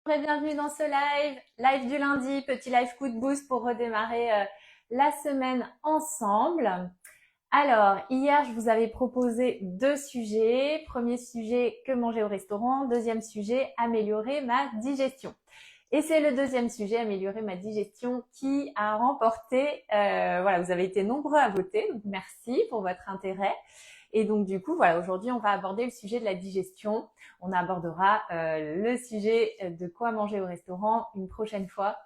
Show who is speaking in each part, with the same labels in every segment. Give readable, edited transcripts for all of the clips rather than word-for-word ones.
Speaker 1: Et bienvenue dans ce live du lundi, petit live coup de boost pour redémarrer la semaine ensemble. Alors, hier, je vous avais proposé deux sujets. Premier sujet, que manger au restaurant. Deuxième sujet, améliorer ma digestion. Et c'est le deuxième sujet, améliorer ma digestion, qui a remporté. Voilà, vous avez été nombreux à voter, donc merci pour votre intérêt. Et donc du coup, voilà, aujourd'hui, on va aborder le sujet de la digestion. On abordera le sujet de quoi manger au restaurant une prochaine fois.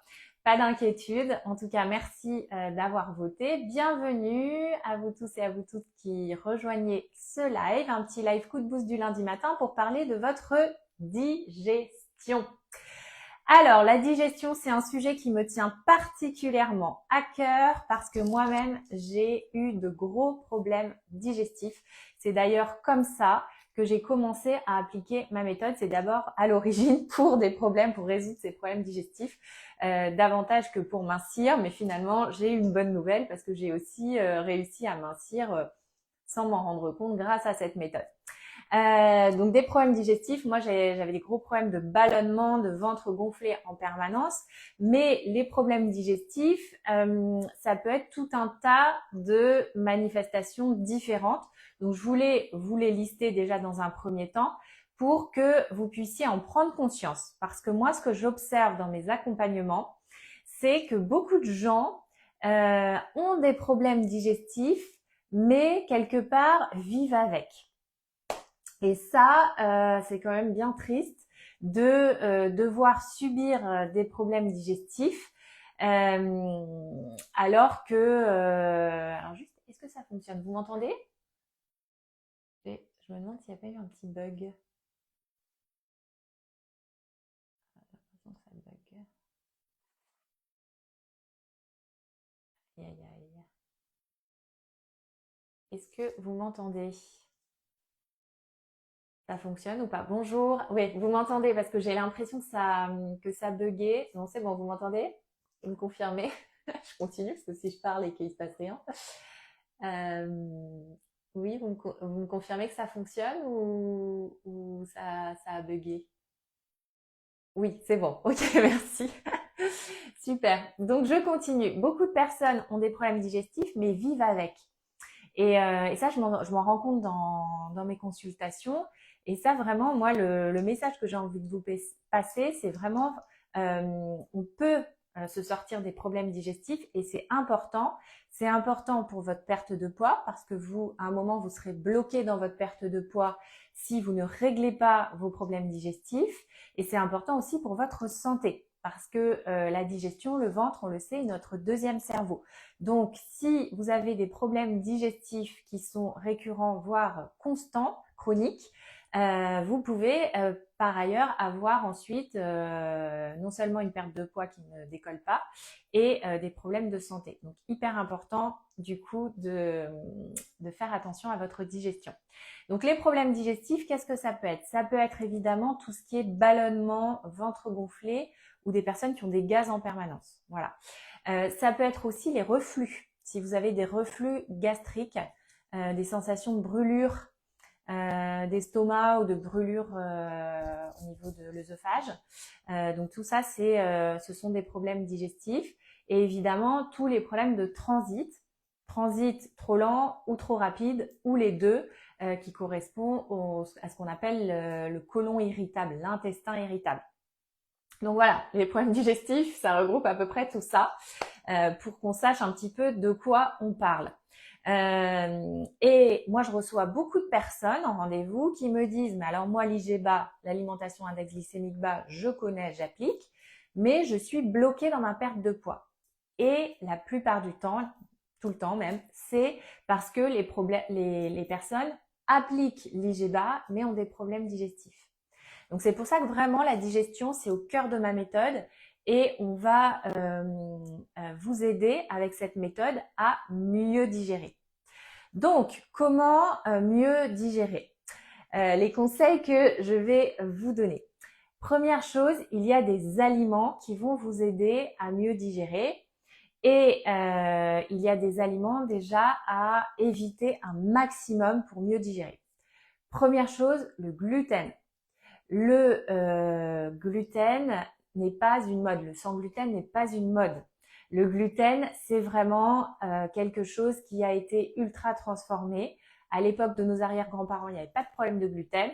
Speaker 1: Pas d'inquiétude. En tout cas, merci d'avoir voté. Bienvenue à vous tous et à vous toutes qui rejoignez ce live, un petit live coup de boost du lundi matin pour parler de votre digestion. Alors, la digestion, c'est un sujet qui me tient particulièrement à cœur parce que moi-même, j'ai eu de gros problèmes digestifs. C'est d'ailleurs comme ça que j'ai commencé à appliquer ma méthode. C'est d'abord à l'origine pour des problèmes, pour résoudre ces problèmes digestifs, davantage que pour mincir. Mais finalement, j'ai eu une bonne nouvelle parce que j'ai aussi réussi à mincir sans m'en rendre compte grâce à cette méthode. Donc des problèmes digestifs, moi j'avais des gros problèmes de ballonnement, de ventre gonflé en permanence, mais les problèmes digestifs, ça peut être tout un tas de manifestations différentes. Donc je voulais vous les lister déjà dans un premier temps pour que vous puissiez en prendre conscience. Parce que moi, ce que j'observe dans mes accompagnements, c'est que beaucoup de gens ont des problèmes digestifs, mais quelque part vivent avec. Et ça, c'est quand même bien triste de devoir subir des problèmes digestifs alors que… alors juste, est-ce que ça fonctionne? Vous m'entendez? Je me demande s'il n'y a pas eu un petit bug. J'ai l'impression que ça bug. Aïe, aïe, aïe. Est-ce que vous m'entendez? Ça fonctionne ou pas? Bonjour. Oui, vous m'entendez parce que j'ai l'impression que ça buguait. Non, c'est bon, vous m'entendez? Vous me confirmez? Je continue parce que si je parle et qu'il se passe rien. Oui, vous me confirmez que ça fonctionne ou ça a bugué? Oui, c'est bon. Ok, merci. Super. Donc, je continue. Beaucoup de personnes ont des problèmes digestifs, mais vivent avec. Et ça, je m'en rends compte dans mes consultations. Et ça, vraiment, moi, le message que j'ai envie de vous passer, c'est vraiment, on peut se sortir des problèmes digestifs et c'est important. C'est important pour votre perte de poids parce que vous, à un moment, vous serez bloqué dans votre perte de poids si vous ne réglez pas vos problèmes digestifs. Et c'est important aussi pour votre santé parce que la digestion, le ventre, on le sait, est notre deuxième cerveau. Donc, si vous avez des problèmes digestifs qui sont récurrents, voire constants, chroniques, vous pouvez par ailleurs avoir ensuite non seulement une perte de poids qui ne décolle pas et des problèmes de santé. Donc, hyper important du coup de faire attention à votre digestion. Donc, les problèmes digestifs, qu'est-ce que ça peut être? Ça peut être évidemment tout ce qui est ballonnement, ventre gonflé ou des personnes qui ont des gaz en permanence. Voilà. Ça peut être aussi les reflux. Si vous avez des reflux gastriques, des sensations de brûlure d'estomac ou de brûlure au niveau de l'œsophage. Donc tout ça, ce sont des problèmes digestifs. Et évidemment, tous les problèmes de transit trop lent ou trop rapide, ou les deux, qui correspondent à ce qu'on appelle le côlon irritable, l'intestin irritable. Donc voilà, les problèmes digestifs, ça regroupe à peu près tout ça pour qu'on sache un petit peu de quoi on parle. Et moi, je reçois beaucoup de personnes en rendez-vous qui me disent « Mais alors moi, l'IGBA, l'alimentation index glycémique bas, je connais, j'applique, mais je suis bloquée dans ma perte de poids. » Et la plupart du temps, tout le temps même, c'est parce que les personnes appliquent l'IGBA, mais ont des problèmes digestifs. Donc, c'est pour ça que vraiment, la digestion, c'est au cœur de ma méthode et on va vous aider avec cette méthode à mieux digérer. Donc, comment mieux digérer? Les conseils que je vais vous donner. Première chose, il y a des aliments qui vont vous aider à mieux digérer et il y a des aliments déjà à éviter un maximum pour mieux digérer. Première chose, le gluten. le gluten n'est pas une mode. Le sans gluten n'est pas une mode. Le gluten, c'est vraiment quelque chose qui a été ultra transformé. À l'époque de nos arrière-grands-parents, il n'y avait pas de problème de gluten.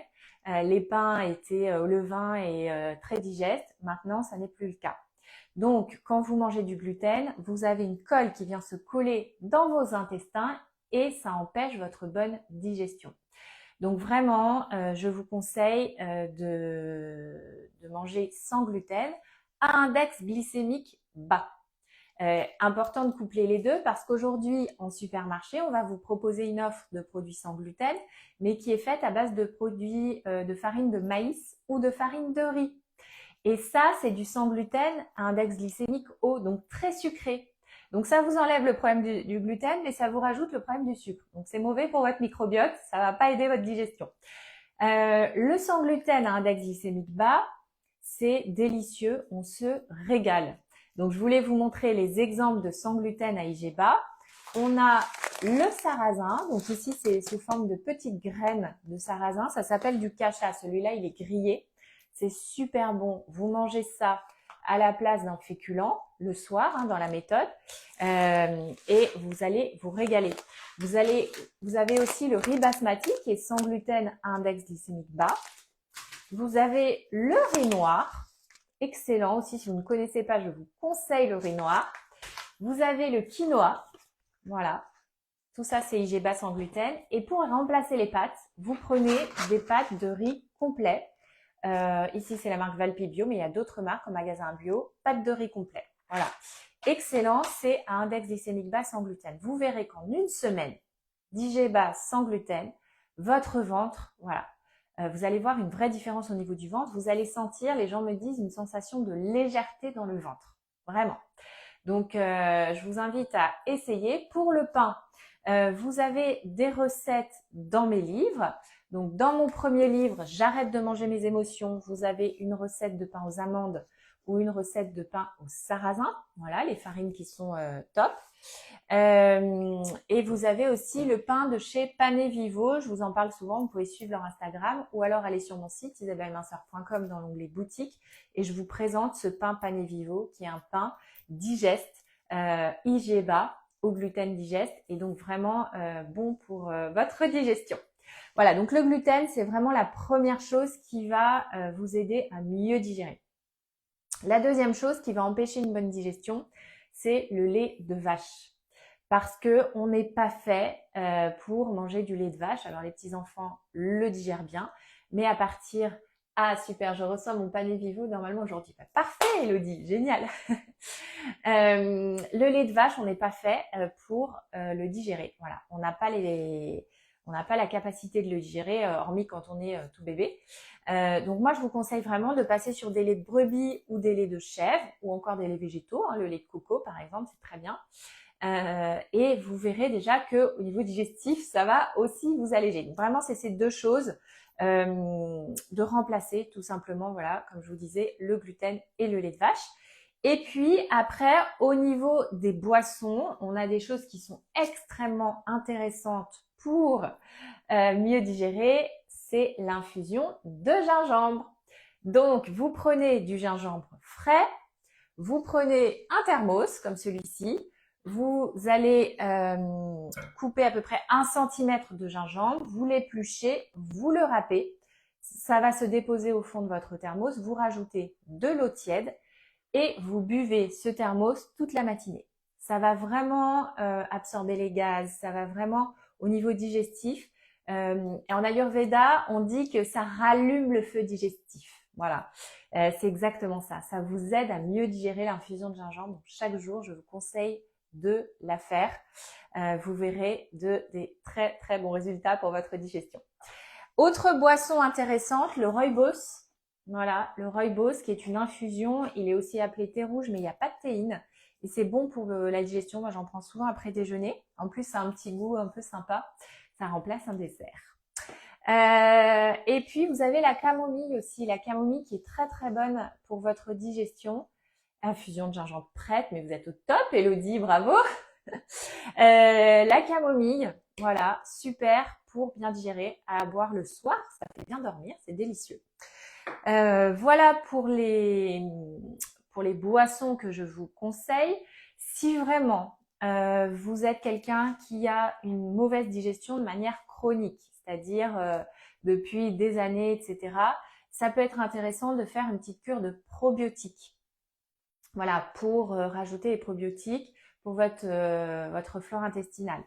Speaker 1: Les pains étaient au levain et très digestes. Maintenant, ça n'est plus le cas. Donc, quand vous mangez du gluten, vous avez une colle qui vient se coller dans vos intestins et ça empêche votre bonne digestion. Donc vraiment, je vous conseille de manger sans gluten à index glycémique bas. Important de coupler les deux parce qu'aujourd'hui, en supermarché, on va vous proposer une offre de produits sans gluten, mais qui est faite à base de produits de farine de maïs ou de farine de riz. Et ça, c'est du sans gluten à index glycémique haut, donc très sucré. Donc ça vous enlève le problème du gluten, mais ça vous rajoute le problème du sucre. Donc c'est mauvais pour votre microbiote, ça va pas aider votre digestion. Le sans gluten à index glycémique bas, c'est délicieux, on se régale. Donc je voulais vous montrer les exemples de sans gluten à IG bas. On a le sarrasin, donc ici c'est sous forme de petites graines de sarrasin, ça s'appelle du cacha, celui-là il est grillé. C'est super bon. Vous mangez ça à la place d'un féculent le soir dans la méthode et vous allez vous régaler. Vous avez aussi le riz basmati qui est sans gluten à index glycémique bas. Vous avez le riz noir, excellent aussi. Si vous ne connaissez pas, je vous conseille le riz noir. Vous avez le quinoa, voilà. Tout ça, c'est IG bas sans gluten. Et pour remplacer les pâtes, vous prenez des pâtes de riz complet. Ici, c'est la marque Valpi Bio, mais il y a d'autres marques en magasin bio. Pâte de riz complet. Voilà. Excellent, c'est à index glycémique bas sans gluten. Vous verrez qu'en une semaine d'IG bas sans gluten, votre ventre, voilà, vous allez voir une vraie différence au niveau du ventre. Vous allez sentir, les gens me disent, une sensation de légèreté dans le ventre. Vraiment. Donc, je vous invite à essayer. Pour le pain, vous avez des recettes dans mes livres. Donc, dans mon premier livre, J'arrête de manger mes émotions, vous avez une recette de pain aux amandes ou une recette de pain au sarrasin. Voilà, les farines qui sont top. Et vous avez aussi le pain de chez Pané Vivo. Je vous en parle souvent, vous pouvez suivre leur Instagram ou alors aller sur mon site isabelleminceur.com dans l'onglet boutique et je vous présente ce pain Pané Vivo qui est un pain digeste, IG bas, au gluten digeste et donc vraiment bon pour votre digestion. Voilà, donc le gluten, c'est vraiment la première chose qui va vous aider à mieux digérer. La deuxième chose qui va empêcher une bonne digestion, c'est le lait de vache. Parce que on n'est pas fait pour manger du lait de vache. Alors les petits enfants le digèrent bien, mais à partir super, je reçois mon Pané Vivo normalement aujourd'hui. Parfait, Elodie, génial. Le lait de vache, on n'est pas fait pour le digérer. Voilà, on n'a pas la capacité de le digérer, hormis quand on est tout bébé. Donc moi, je vous conseille vraiment de passer sur des laits de brebis ou des laits de chèvre ou encore des laits végétaux. Le lait de coco, par exemple, c'est très bien. Et vous verrez déjà que au niveau digestif, ça va aussi vous alléger. Donc vraiment, c'est ces deux choses de remplacer tout simplement, voilà, comme je vous disais, le gluten et le lait de vache. Et puis après, au niveau des boissons, on a des choses qui sont extrêmement intéressantes pour mieux digérer, c'est l'infusion de gingembre. Donc, vous prenez du gingembre frais, vous prenez un thermos comme celui-ci, vous allez couper à peu près 1 cm de gingembre, vous l'épluchez, vous le râpez, ça va se déposer au fond de votre thermos, vous rajoutez de l'eau tiède et vous buvez ce thermos toute la matinée. Ça va vraiment absorber les gaz, ça va vraiment au niveau digestif. Et en Ayurveda, on dit que ça rallume le feu digestif. Voilà, c'est exactement ça. Ça vous aide à mieux digérer l'infusion de gingembre. Donc, chaque jour, je vous conseille de la faire. Vous verrez des très très bons résultats pour votre digestion. Autre boisson intéressante, le rooibos. Voilà, le rooibos qui est une infusion. Il est aussi appelé thé rouge, mais il n'y a pas de théine. Et c'est bon pour la digestion. Moi, j'en prends souvent après déjeuner. En plus, ça a un petit goût un peu sympa. Ça remplace un dessert. Et puis, vous avez la camomille aussi. La camomille qui est très très bonne pour votre digestion. Infusion de gingembre prête, mais vous êtes au top, Elodie, bravo. La camomille, voilà, super pour bien digérer, à boire le soir, ça fait bien dormir, c'est délicieux. Voilà pour les boissons que je vous conseille. Si vraiment vous êtes quelqu'un qui a une mauvaise digestion de manière chronique, c'est-à-dire depuis des années, etc., ça peut être intéressant de faire une petite cure de probiotiques. Voilà, pour rajouter les probiotiques pour votre flore intestinale.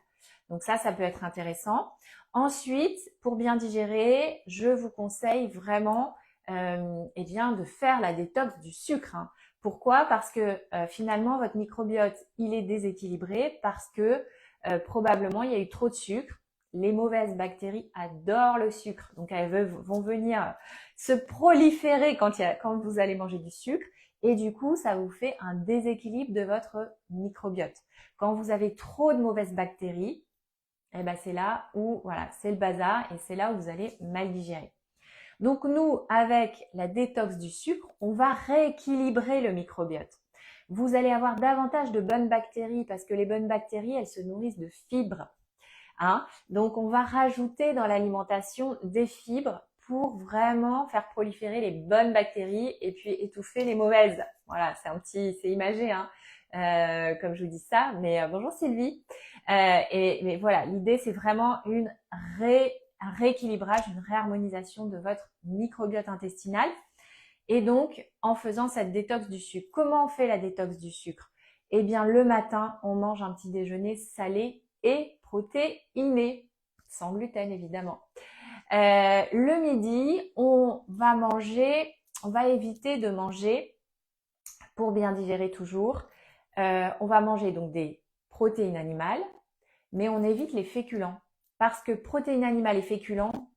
Speaker 1: Donc ça peut être intéressant. Ensuite, pour bien digérer, je vous conseille vraiment eh bien, de faire la détox du sucre. Hein. Pourquoi? Parce que finalement, votre microbiote, il est déséquilibré parce que probablement, il y a eu trop de sucre. Les mauvaises bactéries adorent le sucre. Donc, elles vont venir se proliférer quand vous allez manger du sucre. Et du coup, ça vous fait un déséquilibre de votre microbiote. Quand vous avez trop de mauvaises bactéries, eh ben c'est là où voilà, c'est le bazar et c'est là où vous allez mal digérer. Donc nous, avec la détox du sucre, on va rééquilibrer le microbiote. Vous allez avoir davantage de bonnes bactéries parce que les bonnes bactéries, elles se nourrissent de fibres. Hein. Donc on va rajouter dans l'alimentation des fibres pour vraiment faire proliférer les bonnes bactéries et puis étouffer les mauvaises. Voilà, c'est imagé, hein, comme je vous dis ça. Mais bonjour Sylvie. Mais voilà, l'idée c'est vraiment un rééquilibrage, une réharmonisation de votre microbiote intestinal. Et donc, en faisant cette détox du sucre, comment on fait la détox du sucre? Eh bien, le matin, on mange un petit déjeuner salé et protéiné, sans gluten évidemment. Le midi, on va éviter de manger, pour bien digérer toujours, on va manger donc des protéines animales, mais on évite les féculents. Parce que protéines animales et féculents,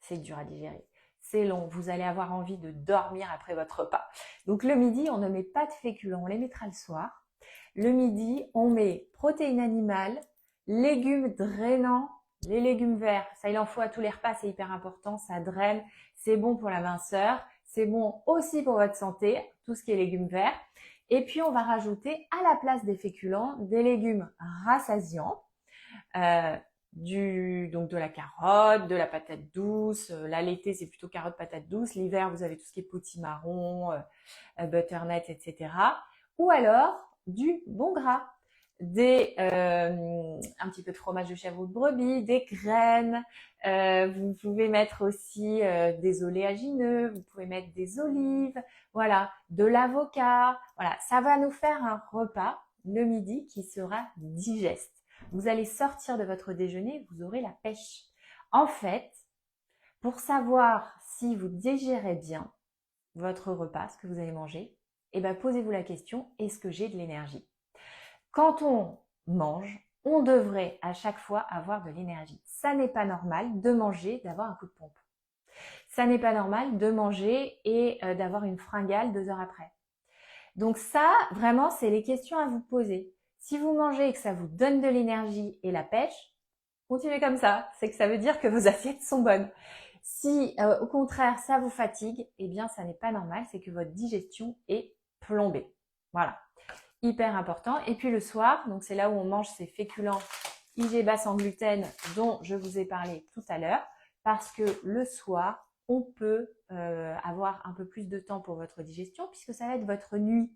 Speaker 1: c'est dur à digérer. C'est long, vous allez avoir envie de dormir après votre repas. Donc le midi, on ne met pas de féculents, on les mettra le soir. Le midi, on met protéines animales, légumes drainants, les légumes verts, ça il en faut à tous les repas, c'est hyper important, ça draine, c'est bon pour la minceur, c'est bon aussi pour votre santé, tout ce qui est légumes verts. Et puis on va rajouter à la place des féculents des légumes rassasiants, donc de la carotte, de la patate douce. Là, l'été, c'est plutôt carotte, patate douce. L'hiver, vous avez tout ce qui est potimarron, butternut, etc. Ou alors, du bon gras. Un petit peu de fromage de chèvre ou de brebis, des graines. Vous pouvez mettre aussi des oléagineux, vous pouvez mettre des olives, voilà, de l'avocat. Voilà, ça va nous faire un repas le midi qui sera digeste. Vous allez sortir de votre déjeuner, vous aurez la pêche. En fait, pour savoir si vous digérez bien votre repas, ce que vous allez manger, eh ben posez-vous la question, est-ce que j'ai de l'énergie? Quand on mange, on devrait à chaque fois avoir de l'énergie. Ça n'est pas normal de manger, d'avoir un coup de pompe. Ça n'est pas normal de manger et d'avoir une fringale 2 heures après. Donc ça, vraiment, c'est les questions à vous poser. Si vous mangez et que ça vous donne de l'énergie et la pêche, continuez comme ça. C'est que ça veut dire que vos assiettes sont bonnes. Si au contraire ça vous fatigue, eh bien ça n'est pas normal, c'est que votre digestion est plombée. Voilà, hyper important. Et puis le soir, donc c'est là où on mange ces féculents IG bas sans gluten dont je vous ai parlé tout à l'heure, parce que le soir, on peut avoir un peu plus de temps pour votre digestion puisque ça va être votre nuit.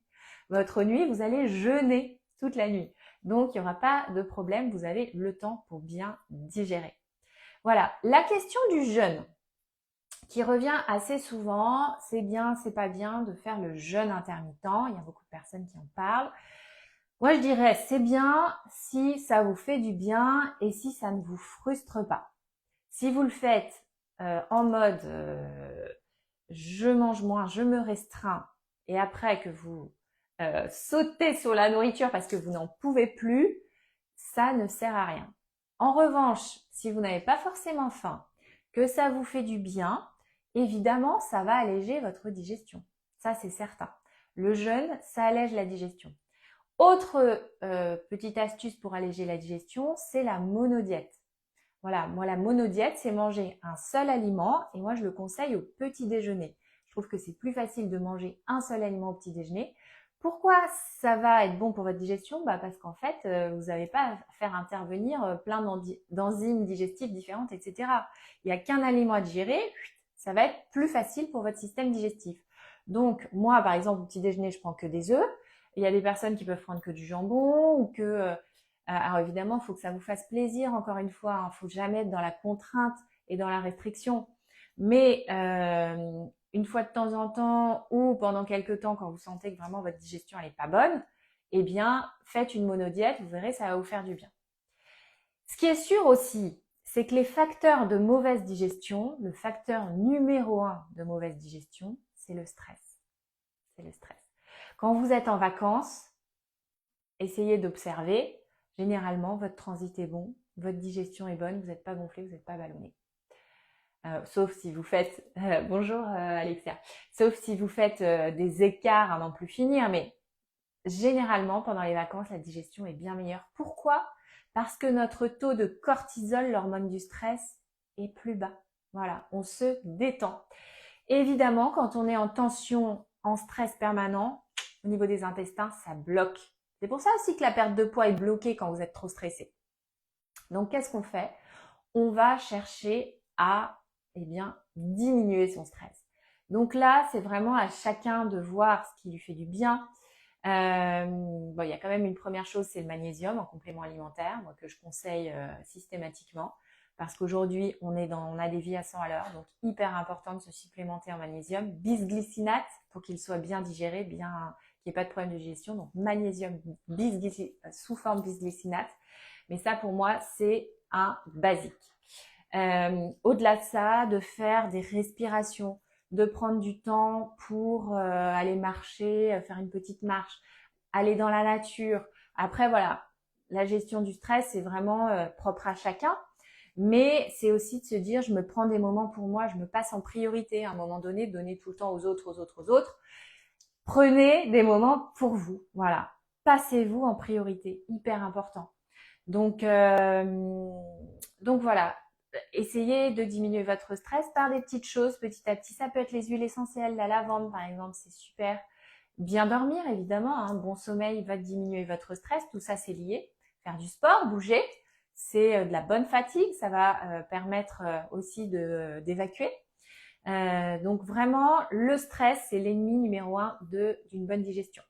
Speaker 1: Votre nuit, vous allez jeûner toute la nuit. Donc, il n'y aura pas de problème, vous avez le temps pour bien digérer. Voilà, la question du jeûne qui revient assez souvent, c'est bien, c'est pas bien de faire le jeûne intermittent. Il y a beaucoup de personnes qui en parlent. Moi, je dirais, c'est bien si ça vous fait du bien et si ça ne vous frustre pas. Si vous le faites en mode je mange moins, je me restreins et après que vous sautez sur la nourriture parce que vous n'en pouvez plus, ça ne sert à rien. En revanche, si vous n'avez pas forcément faim, que ça vous fait du bien, évidemment, ça va alléger votre digestion. Ça, c'est certain. Le jeûne, ça allège la digestion. Autre petite astuce pour alléger la digestion, c'est la monodiète. Voilà, moi la monodiète, c'est manger un seul aliment et moi je le conseille au petit déjeuner. Je trouve que c'est plus facile de manger un seul aliment au petit déjeuner. Pourquoi ça va être bon pour votre digestion? Parce qu'en fait, vous n'avez pas à faire intervenir plein d'enzymes digestives différentes, etc. Il n'y a qu'un aliment à digérer, ça va être plus facile pour votre système digestif. Donc, moi, par exemple, au petit déjeuner, je prends que des œufs. Il y a des personnes qui peuvent prendre que du jambon ou que… alors évidemment, il faut que ça vous fasse plaisir, encore une fois. Il ne faut jamais être dans la contrainte et dans la restriction. Mais une fois de temps en temps ou pendant quelques temps, quand vous sentez que vraiment votre digestion elle est pas bonne, eh bien, faites une monodiète, vous verrez, ça va vous faire du bien. Ce qui est sûr aussi, c'est que les facteurs de mauvaise digestion, le facteur numéro 1 de mauvaise digestion, c'est le stress. C'est le stress. Quand vous êtes en vacances, essayez d'observer. Généralement, votre transit est bon, votre digestion est bonne, vous n'êtes pas gonflé, vous n'êtes pas ballonné. Sauf si vous faites… bonjour Alexia. Sauf si vous faites des écarts à n'en plus finir, mais généralement, pendant les vacances, la digestion est bien meilleure. Pourquoi ? Parce que notre taux de cortisol, l'hormone du stress, est plus bas. Voilà, on se détend. Évidemment, quand on est en tension, en stress permanent, au niveau des intestins, ça bloque. C'est pour ça aussi que la perte de poids est bloquée quand vous êtes trop stressé. Donc, qu'est-ce qu'on fait ? On va chercher à diminuer son stress. Donc là, c'est vraiment à chacun de voir ce qui lui fait du bien. Il y a quand même une première chose, c'est le magnésium en complément alimentaire, moi, que je conseille systématiquement, parce qu'aujourd'hui, on a des vies à 100 à l'heure, donc hyper important de se supplémenter en magnésium. Bisglycinate, pour qu'il soit bien digéré, qu'il n'y ait pas de problème de digestion, donc magnésium sous forme bisglycinate. Mais ça, pour moi, c'est un basique. Au-delà de ça, de faire des respirations, de prendre du temps pour aller marcher, faire une petite marche, aller dans la nature. Après, voilà, la gestion du stress, c'est vraiment propre à chacun. Mais c'est aussi de se dire, je me prends des moments pour moi, je me passe en priorité à un moment donné, donner tout le temps aux autres. Prenez des moments pour vous, voilà. Passez-vous en priorité, hyper important. Donc voilà, essayez de diminuer votre stress par des petites choses petit à petit. Ça peut être les huiles essentielles, la lavande par exemple, c'est super. Bien dormir évidemment, un bon sommeil va diminuer votre stress, tout ça c'est lié. Faire du sport, bouger, c'est de la bonne fatigue, ça va permettre aussi d'évacuer. Donc vraiment, le stress, c'est l'ennemi numéro 1 d'une bonne digestion.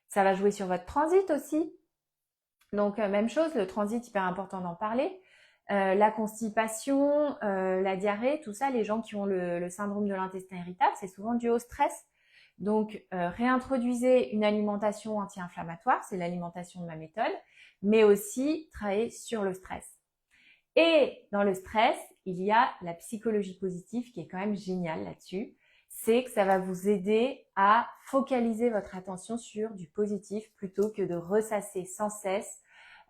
Speaker 1: Ça va jouer sur votre transit aussi. Donc même chose, le transit, hyper important d'en parler. La constipation, la diarrhée, tout ça, les gens qui ont le syndrome de l'intestin irritable, c'est souvent dû au stress. Donc réintroduisez une alimentation anti-inflammatoire, c'est l'alimentation de ma méthode, mais aussi travailler sur le stress. Et dans le stress, il y a la psychologie positive qui est quand même géniale là-dessus. C'est que ça va vous aider à focaliser votre attention sur du positif plutôt que de ressasser sans cesse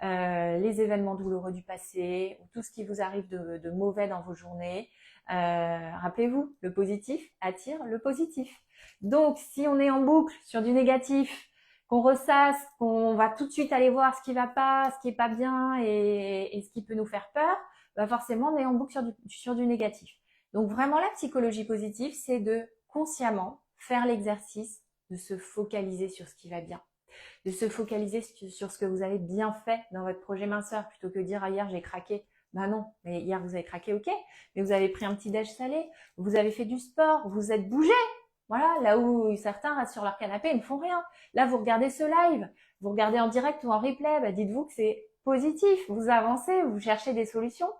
Speaker 1: les événements douloureux du passé, ou tout ce qui vous arrive de mauvais dans vos journées. Rappelez-vous, le positif attire le positif. Donc, si on est en boucle sur du négatif, qu'on ressasse, qu'on va tout de suite aller voir ce qui va pas, ce qui est pas bien et ce qui peut nous faire peur, bah forcément, on est en boucle sur du négatif. Donc, vraiment, la psychologie positive, c'est de consciemment faire l'exercice de se focaliser sur ce qui va bien, de se focaliser sur ce que vous avez bien fait dans votre projet minceur, plutôt que de dire « Ah, hier, j'ai craqué ». Ben non, mais hier, vous avez craqué, ok, mais vous avez pris un petit déj salé, vous avez fait du sport, vous êtes bougé. Voilà, là où certains restent sur leur canapé et ne font rien. Là, vous regardez ce live, vous regardez en direct ou en replay, bah, dites-vous que c'est positif, vous avancez, vous cherchez des solutions.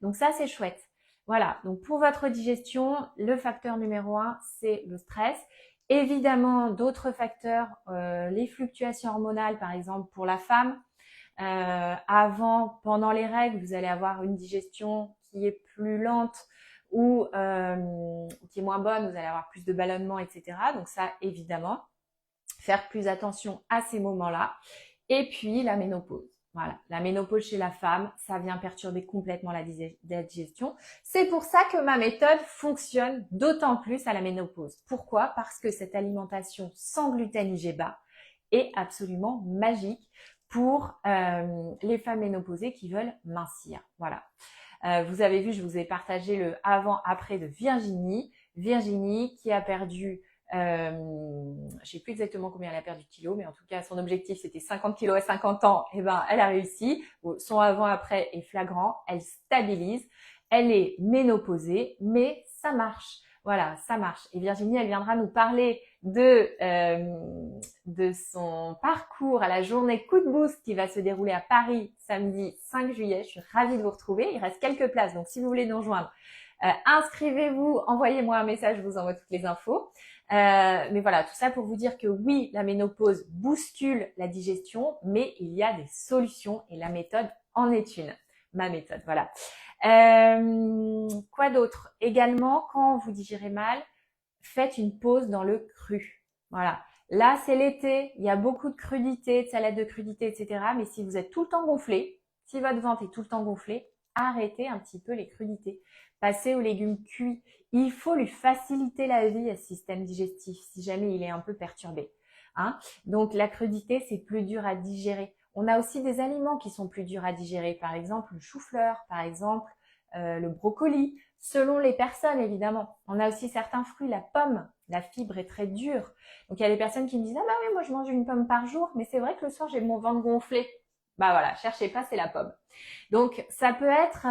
Speaker 1: Donc ça, c'est chouette. Voilà, donc pour votre digestion, le facteur numéro 1, c'est le stress. Évidemment, d'autres facteurs, les fluctuations hormonales, par exemple, pour la femme. Pendant les règles, vous allez avoir une digestion qui est plus lente ou qui est moins bonne, vous allez avoir plus de ballonnement, etc. Donc ça, évidemment, faire plus attention à ces moments-là. Et puis, la ménopause. Voilà, la ménopause chez la femme, ça vient perturber complètement la digestion. C'est pour ça que ma méthode fonctionne d'autant plus à la ménopause. Pourquoi ? Parce que cette alimentation sans gluten IGBA est absolument magique pour les femmes ménopausées qui veulent mincir. Voilà. Vous avez vu, je vous ai partagé le avant-après de Virginie. Virginie qui a perdu, je sais plus exactement combien elle a perdu de kilos, mais en tout cas son objectif c'était 50 kilos à 50 ans. Et ben elle a réussi. Son avant-après est flagrant. Elle stabilise. Elle est ménopausée, mais ça marche. Voilà, ça marche. Et Virginie, elle viendra nous parler de son parcours à la journée Coup de Boost qui va se dérouler à Paris samedi 5 juillet. Je suis ravie de vous retrouver. Il reste quelques places, donc si vous voulez nous rejoindre, inscrivez-vous, envoyez-moi un message, je vous envoie toutes les infos. Mais voilà, tout ça pour vous dire que oui, la ménopause bouscule la digestion, mais il y a des solutions et la méthode en est une. Ma méthode, voilà. Quoi d'autre? Également, quand vous digérez mal, faites une pause dans le cru. Voilà. Là, c'est l'été, il y a beaucoup de crudités, de salade de crudités, etc. Mais si vous êtes tout le temps gonflé, si votre ventre est tout le temps gonflé, arrêtez un petit peu les crudités. Passez aux légumes cuits. Il faut lui faciliter la vie à ce système digestif si jamais il est un peu perturbé. Hein? Donc la crudité, c'est plus dur à digérer. On a aussi des aliments qui sont plus durs à digérer, par exemple le chou-fleur, par exemple le brocoli, selon les personnes évidemment. On a aussi certains fruits, la pomme, la fibre est très dure. Donc il y a des personnes qui me disent « Ah bah oui, moi je mange une pomme par jour, mais c'est vrai que le soir j'ai mon ventre gonflé. » Bah voilà, cherchez pas, c'est la pomme. Donc ça peut être,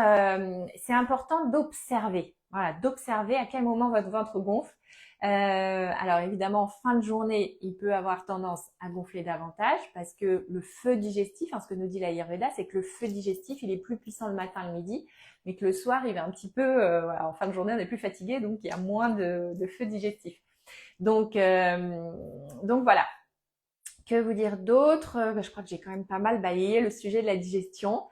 Speaker 1: c'est important d'observer, voilà, d'observer à quel moment votre ventre gonfle. Alors évidemment, en fin de journée, il peut avoir tendance à gonfler davantage parce que le feu digestif, ce que nous dit l'Ayurveda, c'est que le feu digestif, il est plus puissant le matin et le midi, mais que le soir, il va un petit peu, voilà, en fin de journée, on est plus fatigué, donc il y a moins de feu digestif. Donc voilà. Que vous dire d'autre? Je crois que j'ai quand même pas mal balayé le sujet de la digestion.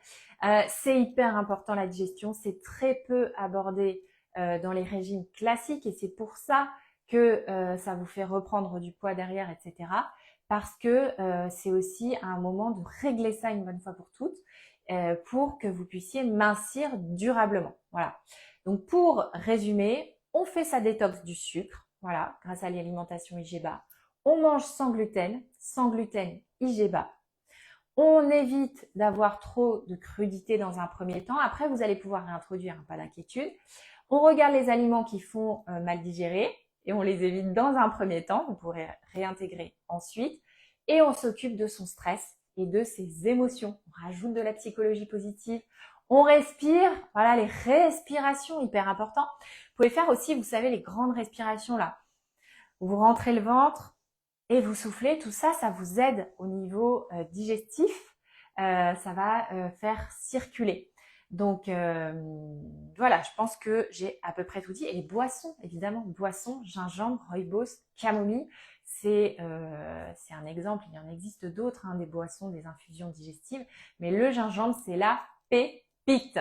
Speaker 1: C'est hyper important la digestion, c'est très peu abordé dans les régimes classiques et c'est pour ça que ça vous fait reprendre du poids derrière, etc. Parce que c'est aussi un moment de régler ça une bonne fois pour toutes pour que vous puissiez mincir durablement. Voilà. Donc pour résumer, on fait sa détox du sucre, voilà, grâce à l'alimentation IGBA. On mange sans gluten, IGBA. On évite d'avoir trop de crudité dans un premier temps. Après, vous allez pouvoir réintroduire, pas d'inquiétude. On regarde les aliments qui font mal digérer et on les évite dans un premier temps. Vous pourrez réintégrer ensuite. Et on s'occupe de son stress et de ses émotions. On rajoute de la psychologie positive. On respire. Voilà, les respirations, hyper important. Vous pouvez faire aussi, vous savez, les grandes respirations là. Vous rentrez le ventre et vous soufflez. Tout ça, ça vous aide au niveau digestif. Ça va faire circuler. Donc voilà, je pense que j'ai à peu près tout dit. Et les boissons, évidemment, boissons, gingembre, rooibos, camomille, c'est un exemple. Il y en existe d'autres, des boissons, des infusions digestives. Mais le gingembre, c'est la pépite.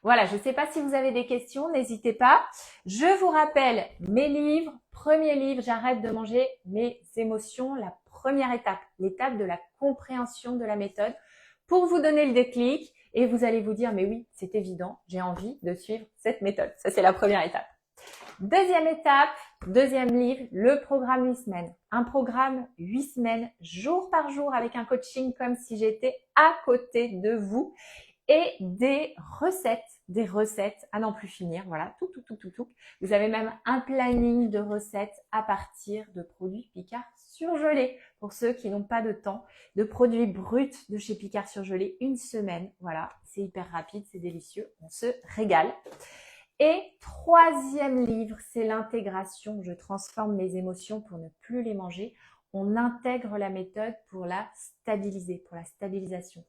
Speaker 1: Voilà, je ne sais pas si vous avez des questions, n'hésitez pas. Je vous rappelle mes livres. Premier livre, j'arrête de manger mes émotions. La première étape, l'étape de la compréhension de la méthode pour vous donner le déclic et vous allez vous dire, mais oui, c'est évident, j'ai envie de suivre cette méthode. Ça, c'est la première étape. Deuxième étape, deuxième livre, le programme 8 semaines. Un programme 8 semaines, jour par jour, avec un coaching comme si j'étais à côté de vous et des recettes à n'en plus finir. Voilà, tout. Vous avez même un planning de recettes à partir de produits Picard surgelés. Pour ceux qui n'ont pas de temps, de produits bruts de chez Picard surgelés, une semaine. Voilà, c'est hyper rapide, c'est délicieux, on se régale. Et troisième livre, c'est l'intégration. Je transforme mes émotions pour ne plus les manger. On intègre la méthode pour la stabiliser, pour la stabilisation.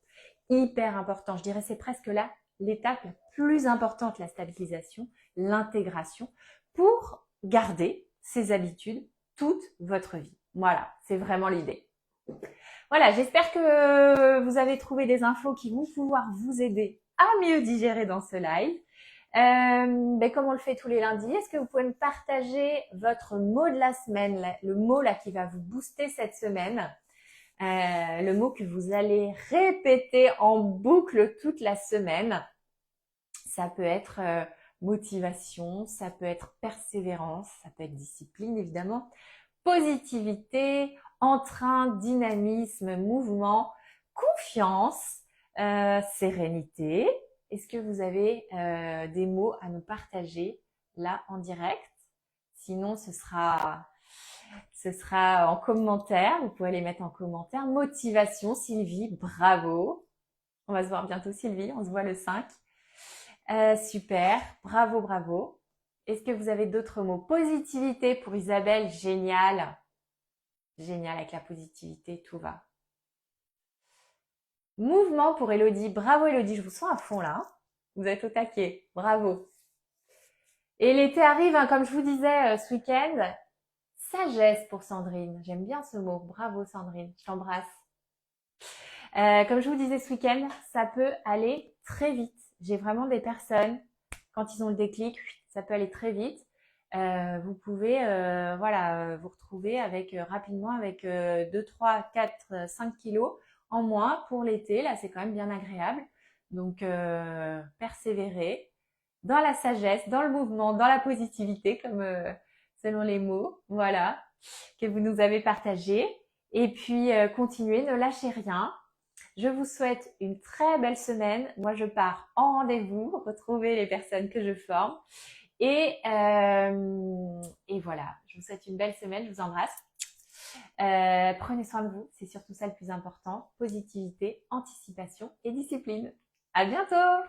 Speaker 1: Hyper important, je dirais c'est presque là l'étape la plus importante, la stabilisation, l'intégration, pour garder ces habitudes toute votre vie. Voilà, c'est vraiment l'idée. Voilà, j'espère que vous avez trouvé des infos qui vont pouvoir vous aider à mieux digérer dans ce live. Comme on le fait tous les lundis, est-ce que vous pouvez me partager votre mot de la semaine, le mot là qui va vous booster cette semaine? Le mot que vous allez répéter en boucle toute la semaine. Ça peut être motivation, ça peut être persévérance, ça peut être discipline évidemment, positivité, entrain, dynamisme, mouvement, confiance, sérénité. Est-ce que vous avez des mots à nous partager là en direct? Sinon, ce sera en commentaire. Vous pouvez les mettre en commentaire. Motivation, Sylvie, bravo. On va se voir bientôt, Sylvie. On se voit le 5. Super, bravo, bravo. Est-ce que vous avez d'autres mots? Positivité pour Isabelle, génial. Génial avec la positivité, tout va. Mouvement pour Elodie, bravo Elodie, je vous sens à fond là, hein. Vous êtes au taquet, bravo. Et l'été arrive, hein, comme je vous disais ce week-end. Sagesse pour Sandrine, j'aime bien ce mot, bravo Sandrine, je t'embrasse. Comme je vous disais ce week-end, ça peut aller très vite. J'ai vraiment des personnes, quand ils ont le déclic, ça peut aller très vite. Vous pouvez voilà, vous retrouver avec rapidement avec 2, 3, 4, 5 kilos en moins pour l'été. Là, c'est quand même bien agréable. Donc, persévérer dans la sagesse, dans le mouvement, dans la positivité, comme selon les mots, voilà, que vous nous avez partagés. Et puis, continuez, ne lâchez rien. Je vous souhaite une très belle semaine. Moi, je pars en rendez-vous, retrouver les personnes que je forme. Et voilà, je vous souhaite une belle semaine, je vous embrasse. Prenez soin de vous, c'est surtout ça le plus important. Positivité, anticipation et discipline. À bientôt!